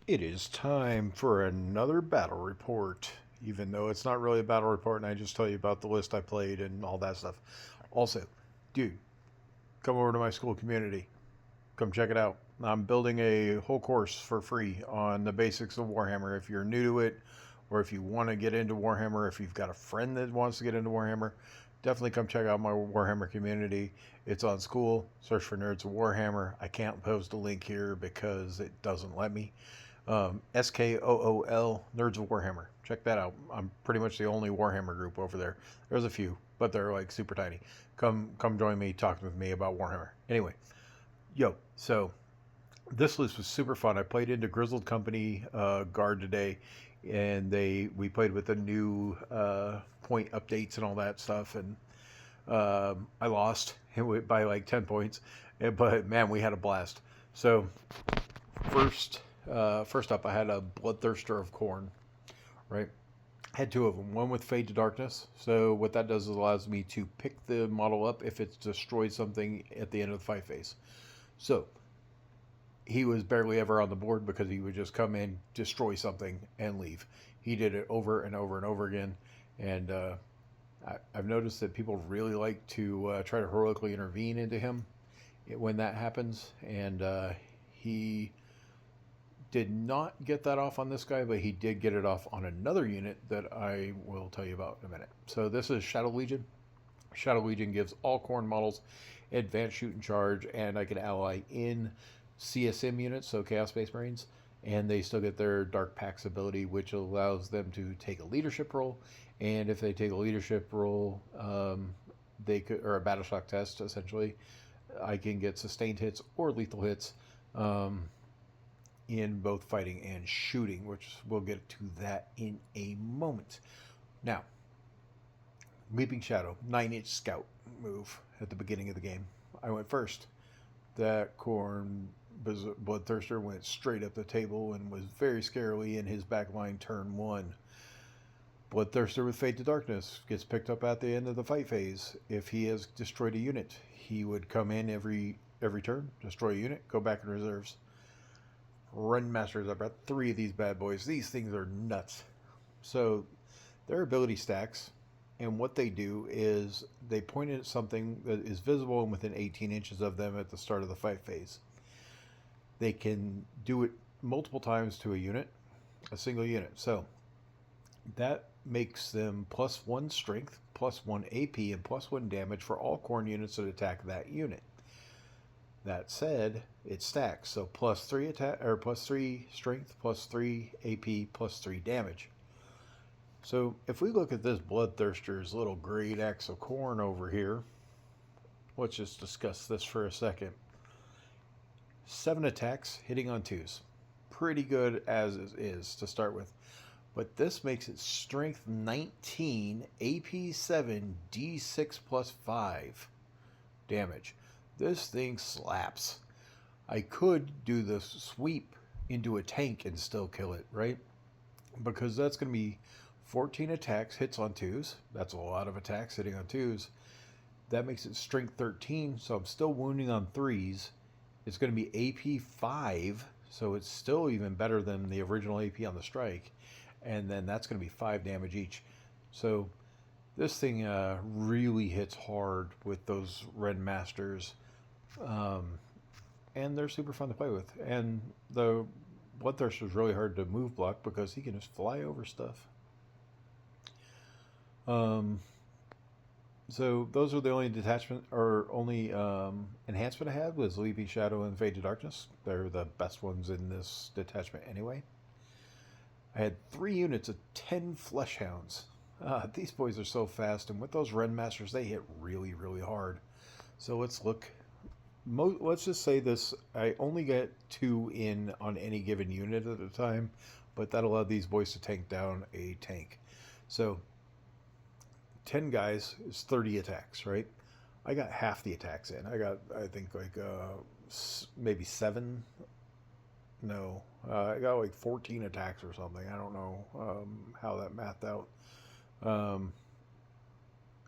It is time for another battle report, even though it's not really a battle report and I just tell you about the list I played and all that stuff. Also, dude, come over to my school community. Come check it out. I'm building a whole course for free on the basics of Warhammer. If you're new to it, or if you want to get into Warhammer, if you've got a friend that wants to get into Warhammer, definitely come check out my Warhammer community. It's on school. Search for Nerds of Warhammer. I can't post a link here because it doesn't let me. SKOOL, Nerds of Warhammer. Check that out. I'm pretty much the only Warhammer group over there. There's a few, but they're like super tiny. Come join me, talk with me about Warhammer. Anyway, so this list was super fun. I played into Grizzled Company Guard today, and we played with the new point updates and all that stuff, and I lost by like 10 points, but man, we had a blast. So first up, I had a Bloodthirster of Khorne, right? I had two of them. One with Fade to Darkness. So what that does is allows me to pick the model up if it's destroyed something at the end of the fight phase. So he was barely ever on the board because he would just come in, destroy something, and leave. He did it over and over and over again, and I've noticed that people really like to try to heroically intervene into him when that happens, and he did not get that off on this guy, but he did get it off on another unit that I will tell you about in a minute. So this is Shadow Legion. Shadow Legion gives all Khorne models advanced shoot and charge, and I can ally in CSM units, so Chaos Space Marines, and they still get their Dark Pax ability, which allows them to take a leadership role. And if they take a leadership role, they could, or a battle shock test essentially, I can get sustained hits or lethal hits. In both fighting and shooting, which we'll get to that in a moment. Now, Leaping Shadow, 9-inch scout move at the beginning of the game. I went first. That Khorne Bloodthirster went straight up the table and was very scarily in his back line turn one. Bloodthirster with Fade to Darkness gets picked up at the end of the fight phase. If he has destroyed a unit, he would come in every turn, destroy a unit, go back in reserves. Run Masters, I've got 3 of these bad boys. These things are nuts. So their ability stacks, and what they do is they point at something that is visible and within 18 inches of them at the start of the fight phase. They can do it multiple times to a unit, a single unit. So that makes them +1 strength, +1 AP, and +1 damage for all Khorne units that attack that unit. That said, it stacks, so +3 attack or +3 strength, +3 AP, +3 damage. So if we look at this Bloodthirster's little great axe of Khorne over here, let's just discuss this for a second. 7 attacks, hitting on 2s, pretty good as is to start with. But this makes it strength 19, AP 7, D6 +5 damage. This thing slaps. I could do the sweep into a tank and still kill it, right? Because that's going to be 14 attacks, hits on 2s. That's a lot of attacks hitting on 2s. That makes it strength 13, so I'm still wounding on 3s. It's going to be AP 5, so it's still even better than the original AP on the strike. And then that's going to be 5 damage each. So this thing really hits hard with those Red Masters. And they're super fun to play with. And the Bloodthirster is really hard to move block because he can just fly over stuff. So those are the only detachment or only enhancement I had was Leaping Shadow and Fade to Darkness. They're the best ones in this detachment anyway. I had 3 units of 10 Flesh Hounds. These boys are so fast, and with those Ren Masters, they hit really, really hard. So let's look. Let's just say this, I only get 2 in on any given unit at a time, but that allowed these boys to tank down a tank. So 10 guys is 30 attacks, right? I got half the attacks in. I got, I think, like maybe 7. No, I got like 14 attacks or something. I don't know how that mathed out.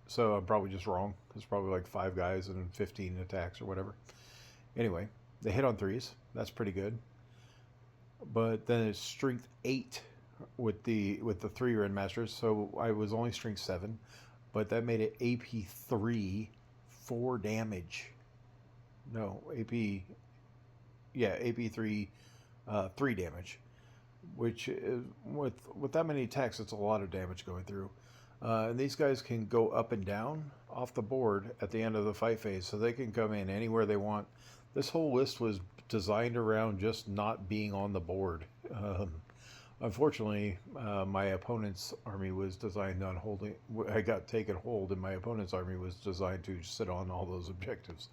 So I'm probably just wrong. It's probably like 5 guys and 15 attacks or whatever. Anyway, they hit on 3s. That's pretty good. but then it's strength 8 with the 3 Ren Masters, so I was only strength 7, but that made it AP 3, 4 damage. No, AP, yeah, AP 3, 3 damage, which is, with that many attacks, it's a lot of damage going through. And these guys can go up and down off the board at the end of the fight phase, so they can come in anywhere they want. This whole list was designed around just not being on the board. Unfortunately, my opponent's army was designed on holding. I got taken hold, and my opponent's army was designed to sit on all those objectives.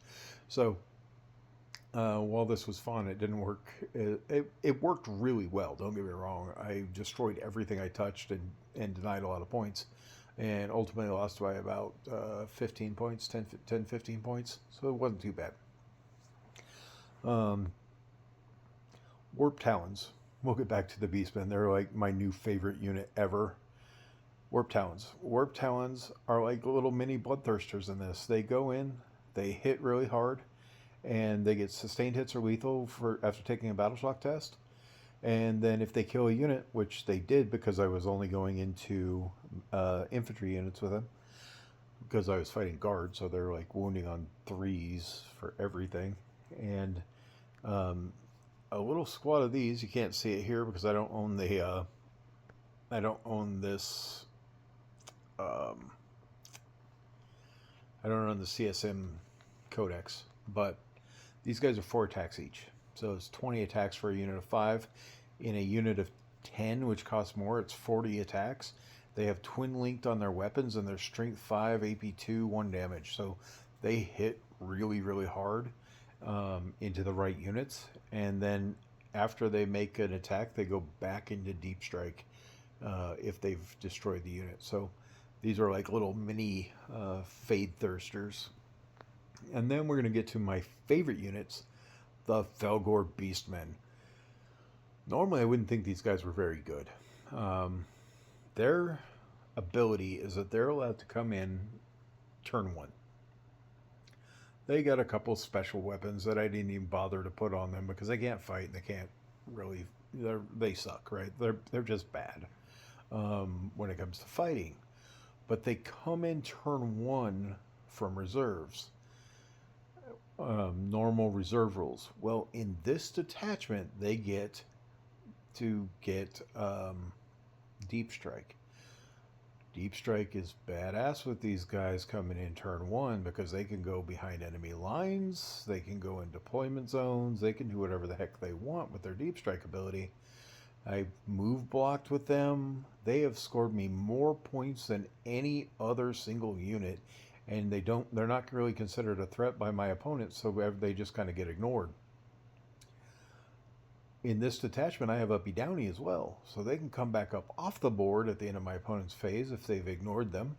So while this was fun, it didn't work. It worked really well. Don't get me wrong. I destroyed everything I touched and denied a lot of points, and ultimately lost by about 15 points, 10, 15 points. So it wasn't too bad. Warp Talons. We'll get back to the Beastmen. They're like my new favorite unit ever. Warp Talons. Warp Talons are like little mini bloodthirsters in this. They go in, they hit really hard, and they get sustained hits or lethal for after taking a battle shock test. And then if they kill a unit, which they did because I was only going into infantry units with them, because I was fighting guards, so they're like wounding on 3s for everything. And a little squad of these, you can't see it here because I don't own the I don't own this I don't own the CSM codex, but these guys are 4 attacks each, so it's 20 attacks for a unit of 5. In a unit of 10, which costs more, it's 40 attacks. They have twin linked on their weapons, and they're strength 5, AP 2, 1 damage, so they hit really, really hard into the right units. And then after they make an attack, they go back into deep strike if they've destroyed the unit. So these are like little mini Fade Thirsters. And then we're going to get to my favorite units, the Felgor Beastmen. Normally I wouldn't think these guys were very good. Their ability is that they're allowed to come in turn 1. They got a couple special weapons that I didn't even bother to put on them because they can't fight and they can't really. They suck, right? They're just bad when it comes to fighting. But they come in turn 1 from reserves. Normal reserve rules. Well, in this detachment, they get to get Deep Strike. Deep Strike is badass with these guys coming in turn 1 because they can go behind enemy lines, they can go in deployment zones, they can do whatever the heck they want with their Deep Strike ability. I move blocked with them. They have scored me more points than any other single unit, and they're not really considered a threat by my opponents, so they just kind of get ignored. In this detachment, I have Uppy Downy as well, so they can come back up off the board at the end of my opponent's phase if they've ignored them,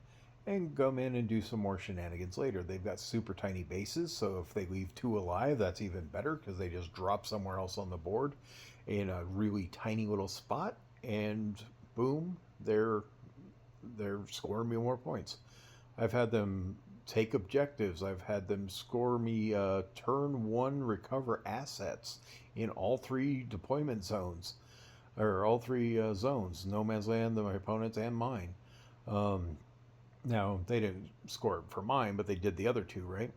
and come in and do some more shenanigans later. They've got super tiny bases, so if they leave 2 alive, that's even better, because they just drop somewhere else on the board in a really tiny little spot, and boom, they're scoring me more points. I've had them take objectives. I've had them score me turn 1 recover assets in all 3 deployment zones, or all 3 zones, no man's land, my opponent's and mine. Now they didn't score for mine, but they did the other 2, right?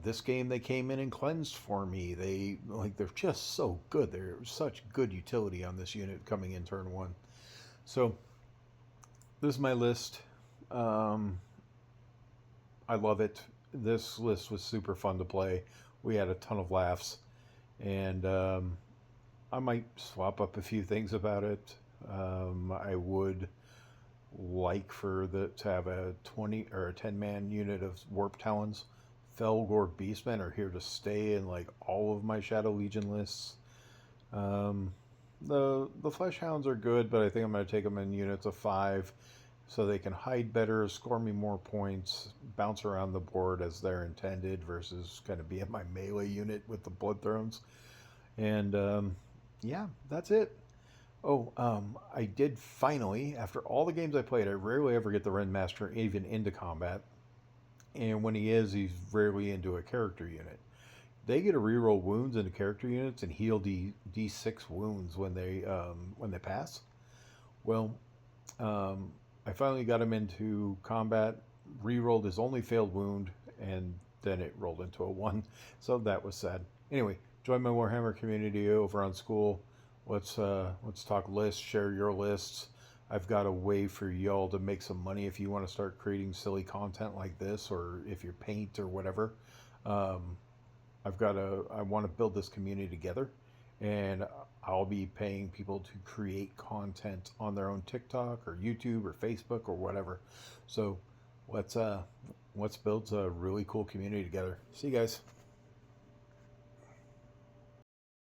This game they came in and cleansed for me. They're just so good. They're such good utility on this unit coming in turn 1. So this is my list. I love it. This list was super fun to play. We had a ton of laughs, and I might swap up a few things about it. I would like to have a 20 or a 10-man unit of Warp Talons. Felgor Beastmen are here to stay in like all of my Shadow Legion lists. The Flesh Hounds are good, but I think I'm going to take them in units of 5. So they can hide better, score me more points, bounce around the board as they're intended versus kind of be in my melee unit with the Blood Thrones. And yeah, that's it. Oh, I did finally, after all the games I played, I rarely ever get the Ren Master even into combat. And when he is, he's rarely into a character unit. they get to reroll wounds into character units and heal D6 wounds when they pass. Well, I finally got him into combat, rerolled his only failed wound, and then it rolled into a 1. So that was sad. Anyway, join my Warhammer community over on School. Let's talk lists, share your lists. I've got a way for y'all to make some money if you want to start creating silly content like this, or if you paint or whatever. Um, I want to build this community together, and I'll be paying people to create content on their own TikTok or YouTube or Facebook or whatever. So let's build a really cool community together. See you guys.